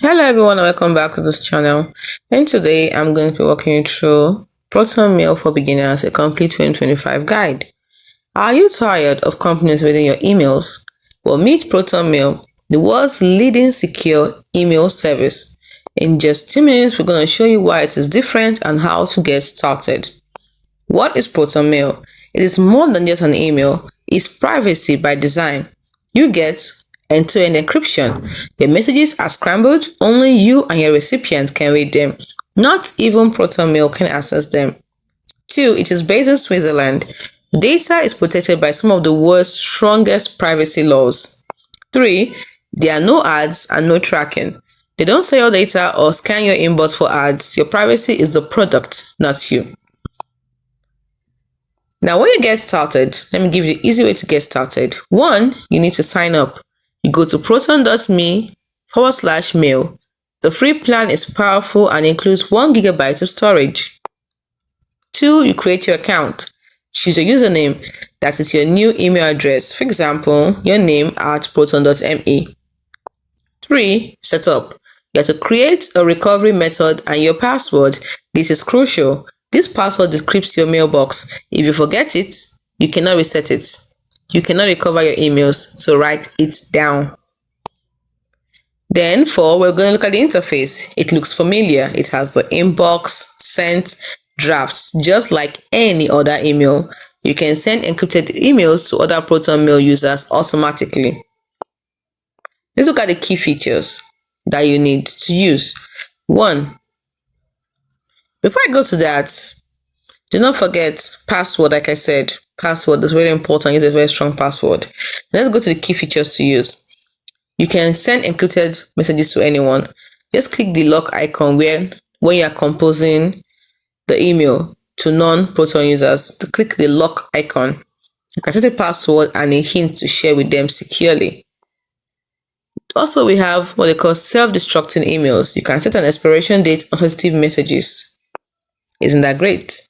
Hello everyone and welcome back to this channel. And today I'm going to be walking you through Proton Mail for Beginners, a complete 2025 guide. Are you tired of companies reading your emails? Well, meet Proton Mail, the world's leading secure email service. In just 2 minutes, we're going to show you why it is different and how to get started. What is Proton Mail? It is more than just an email. It's privacy by design. You get end-to-end encryption. Your messages are scrambled, only you and your recipient can read them. Not even Proton Mail can access them. 2. It is based in Switzerland. Data is protected by some of the world's strongest privacy laws. 3. There are no ads and no tracking. They don't sell your data or scan your inbox for ads. Your privacy is the product, not you. Now, when you get started, let me give you the easy way to get started. 1. You need to sign up. You go to proton.me/mail. The free plan is powerful and includes 1 GB of storage. 2. You create your account. Choose your username. That is your new email address. For example, your name at proton.me. 3. Set up. You have to create a recovery method and your password. This is crucial. This password decrypts your mailbox. If you forget it, you cannot reset it. You cannot recover your emails, so write it down. Then 4, we're going to look at the interface. It looks familiar. It has the inbox, sent, drafts, just like any other email. You can send encrypted emails to other Proton Mail users automatically. Let's look at the key features that you need to use. 1. Before I go to that, do not forget password. Like I said, password is very important. Use a very strong password. Let's go to the key features to use. You can send encrypted messages to anyone. Just click the lock icon when you are composing the email to non-Proton users. To click the lock icon, you can set a password and a hint to share with them securely. Also, we have what they call self-destructing emails. You can set an expiration date on sensitive messages. Isn't that great?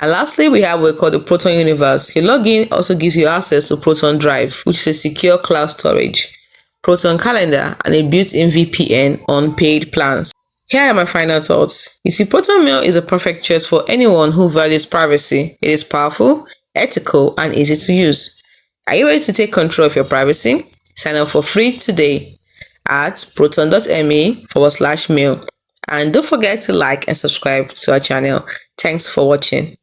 And lastly, we have what we call the Proton Universe. Your login also gives you access to Proton Drive, which is a secure cloud storage, Proton Calendar, and a built-in VPN on paid plans. Here are my final thoughts. You see, Proton Mail is a perfect choice for anyone who values privacy. It is powerful, ethical, and easy to use. Are you ready to take control of your privacy? Sign up for free today at proton.me/mail. And don't forget to like and subscribe to our channel. Thanks for watching.